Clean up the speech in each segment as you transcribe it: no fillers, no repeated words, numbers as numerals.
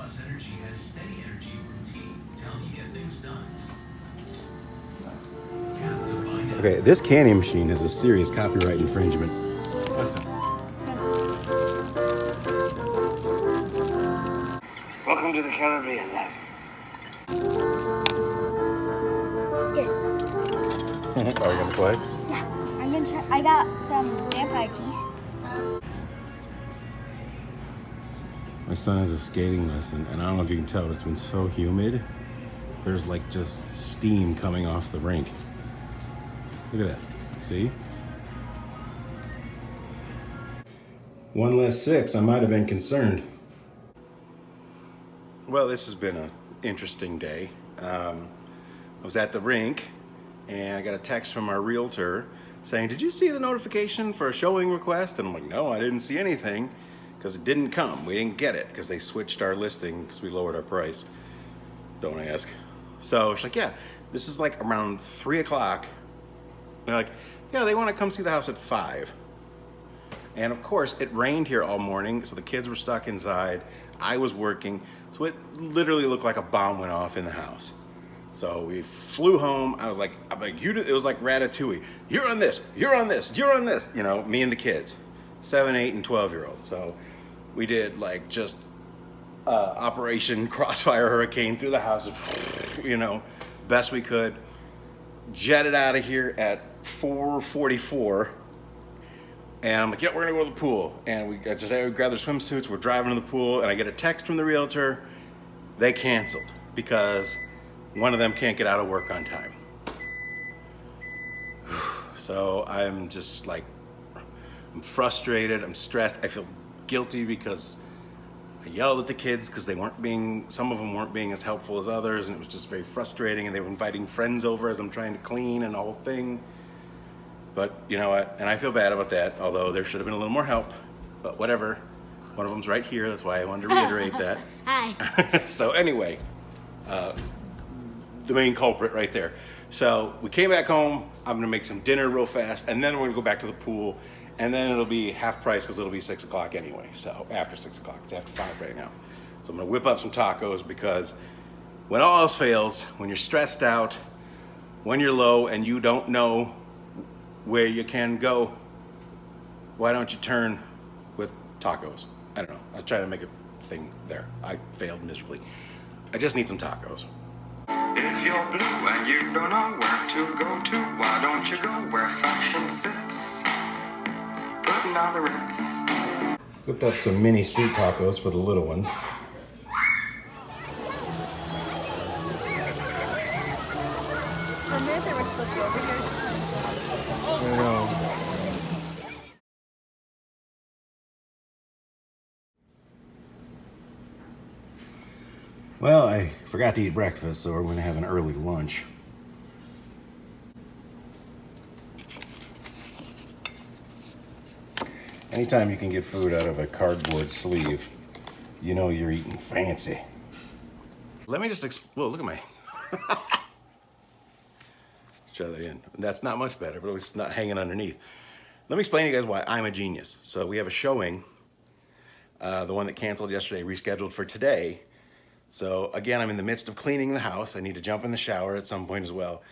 Plus Energy has steady energy from T to help you get things done. Tap to find out. Okay, this canning machine is a serious copyright infringement. Listen. Welcome to the Caribbean, love. Are we gonna play? Yeah, I'm gonna try. I got some vampire teeth. My son has a skating lesson, and I don't know if you can tell, but it's been so humid. There's like just steam coming off the rink. Look at that. See? 1 less 6. I might have been concerned. Well, this has been an interesting day. I was at the rink, and I got a text from our realtor saying, "Did you see the notification for a showing request?" And I'm like, "No, I didn't see anything," because it didn't come. We didn't get it because they switched our listing because we lowered our price. Don't ask. So she's like, "Yeah, this is like around 3 o'clock." They're like, "Yeah, they want to come see the house at 5. And of course, it rained here all morning, so the kids were stuck inside. I was working, so it literally looked like a bomb went off in the house. So we flew home. I'm like, it was like Ratatouille. You're on this, you're on this, you're on this. You know, me and the kids, 7, 8, and 12-year-olds. So we did like just Operation Crossfire Hurricane through the house, you know, best we could. Jetted out of here at 4:44. And I'm like, "Yeah, we're gonna go to the pool." And we grabbed their swimsuits, we're driving to the pool, and I get a text from the realtor. They canceled because one of them can't get out of work on time. So I'm just like, I'm frustrated, I'm stressed. I feel guilty because I yelled at the kids because some of them weren't being as helpful as others, and it was just very frustrating, and they were inviting friends over as I'm trying to clean and the whole thing. But you know what, and I feel bad about that, although there should have been a little more help, but whatever. One of them's right here, that's why I wanted to reiterate that. Hi. So anyway, the main culprit right there. So we came back home, I'm gonna make some dinner real fast, and then we're gonna go back to the pool, and then it'll be half price because it'll be 6 o'clock anyway. So after 6 o'clock, it's after 5 right now. So I'm gonna whip up some tacos because when all else fails, when you're stressed out, when you're low and you don't know where you can go, why don't you turn with tacos? I don't know. I was trying to make a thing there. I failed miserably. I just need some tacos. If you're blue and you don't know where to go to, why don't you go where fashion sits? Putting on the Ritz. Whipped up some mini street tacos for the little ones. For a minute, they were supposed to be over here. I know. Well, I forgot to eat breakfast, so we're going to have an early lunch. Anytime you can get food out of a cardboard sleeve, you know you're eating fancy. Let me just whoa, look at my... Let's try that again. That's not much better, but at least it's not hanging underneath. Let me explain to you guys why I'm a genius. So we have a showing, the one that canceled yesterday, rescheduled for today. So again, I'm in the midst of cleaning the house. I need to jump in the shower at some point as well.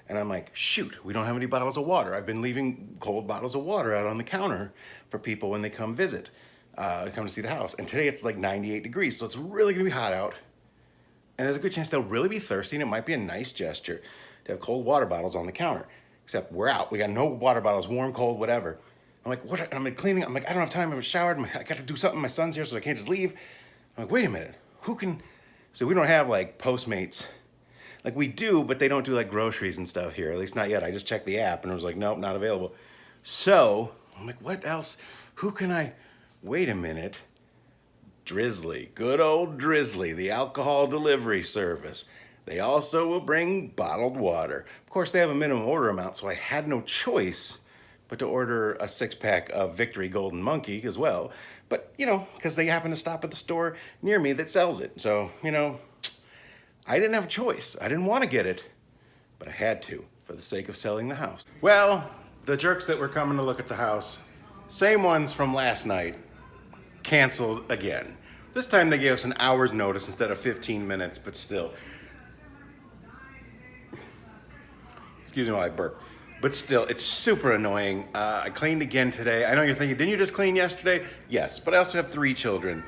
And I'm like, shoot, we don't have any bottles of water. I've been leaving cold bottles of water out on the counter for people when they come visit, come to see the house. And today it's like 98 degrees, so it's really gonna be hot out. And there's a good chance they'll really be thirsty, and it might be a nice gesture to have cold water bottles on the counter. Except we're out. We got no water bottles, warm, cold, whatever. I'm like, what? And I'm like cleaning. I'm like, I don't have time. I'm showered. I got to do something. My son's here, so I can't just leave. I'm like, wait a minute. Who can? So we don't have like Postmates. Like we do, but they don't do like groceries and stuff here. At least not yet. I just checked the app and it was like, nope, not available. So I'm like, what else? Who can I? Wait a minute. Drizzly, good old Drizzly, the alcohol delivery service. They also will bring bottled water. Of course, they have a minimum order amount, so I had no choice but to order a 6-pack of Victory Golden Monkey as well. But, you know, because they happen to stop at the store near me that sells it. So, you know, I didn't have a choice. I didn't want to get it, but I had to for the sake of selling the house. Well, the jerks that were coming to look at the house, same ones from last night, canceled again. This time they gave us an hour's notice instead of 15 minutes, but still. Excuse me while I burp. But still, it's super annoying. I cleaned again today. I know you're thinking, didn't you just clean yesterday? Yes, but I also have 3 children,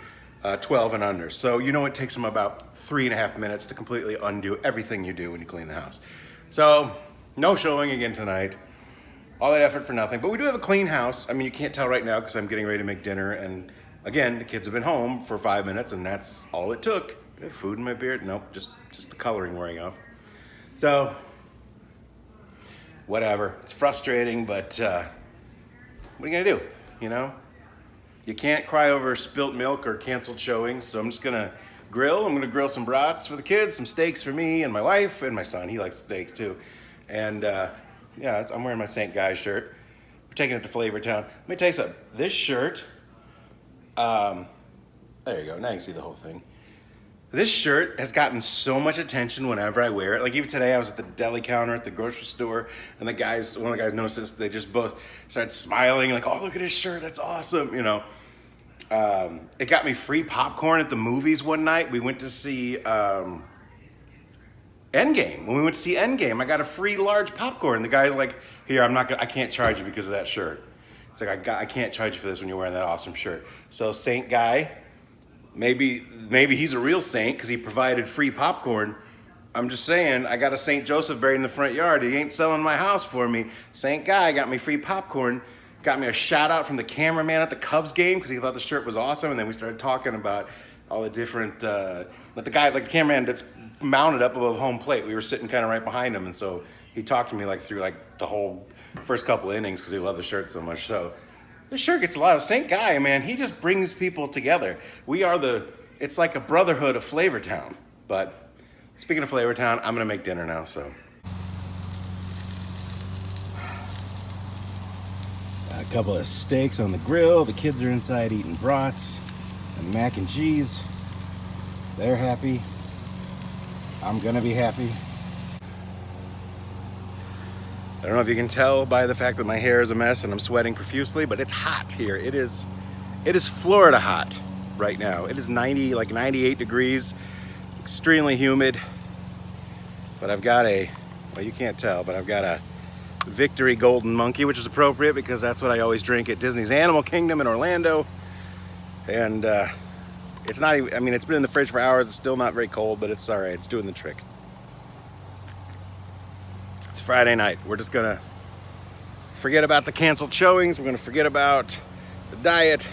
12 and under. So you know it takes them about 3.5 minutes to completely undo everything you do when you clean the house. So, no showing again tonight. All that effort for nothing. But we do have a clean house. I mean, you can't tell right now because I'm getting ready to make dinner. And again, the kids have been home for 5 minutes and that's all it took. Food in my beard? Nope, just the coloring wearing off. So, whatever. It's frustrating, but what are you gonna do, you know? You can't cry over spilt milk or canceled showings, so I'm just gonna grill. I'm gonna grill some brats for the kids, some steaks for me and my wife and my son. He likes steaks too. And yeah, I'm wearing my St. Guy shirt. We're taking it to Flavor Town. Let me tell you something. This shirt, there you go, now you can see the whole thing. This shirt has gotten so much attention whenever I wear it. Like even today I was at the deli counter at the grocery store and one of the guys noticed this, they just both started smiling like, oh, look at his shirt, that's awesome, you know. It got me free popcorn at the movies one night. We went to see Endgame. When we went to see Endgame, I got a free large popcorn. The guy's like, here, I can't charge you because of that shirt. It's like, I can't charge you for this when you're wearing that awesome shirt. So Saint Guy, maybe he's a real saint because he provided free popcorn. I'm just saying, I got a St. Joseph buried in the front yard. He ain't selling my house for me. Saint Guy got me free popcorn. Got me a shout out from the cameraman at the Cubs game because he thought the shirt was awesome. And then we started talking about all the different, the cameraman that's mounted up above home plate. We were sitting kind of right behind him. And so he talked to me like through like the whole first couple innings because he loved the shirt so much. So this shirt gets a lot of Saint Guy, man. He just brings people together. It's like a brotherhood of Flavor Town. But speaking of Flavor Town, I'm gonna make dinner now, so. Got a couple of steaks on the grill. The kids are inside eating brats and mac and cheese. They're happy. I'm gonna be happy. I don't know if you can tell by the fact that my hair is a mess and I'm sweating profusely, but it's hot here. It is Florida hot right now. It is 98 degrees, extremely humid. But I've got well, you can't tell, but I've got a Victory Golden Monkey, which is appropriate because that's what I always drink at Disney's Animal Kingdom in Orlando. And it's not even, I mean, it's been in the fridge for hours. It's still not very cold, but it's all right. It's doing the trick. It's Friday night. We're just gonna forget about the canceled showings. We're gonna forget about the diet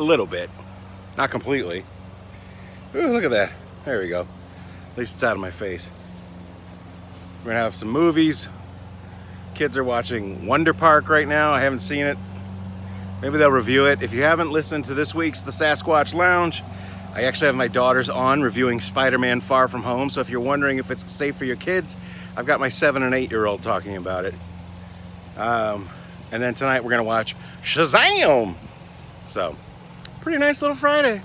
a little bit, not completely. Ooh, look at that. There we go. At least it's out of my face. We're gonna have some movies. Kids are watching Wonder Park right now. I haven't seen it. Maybe they'll review it. If you haven't listened to this week's The Sasquatch Lounge, I actually have my daughters on reviewing Spider-Man Far From Home. So if you're wondering if it's safe for your kids, I've got my 7 and 8-year-old talking about it. And then tonight we're gonna watch Shazam! So, pretty nice little Friday.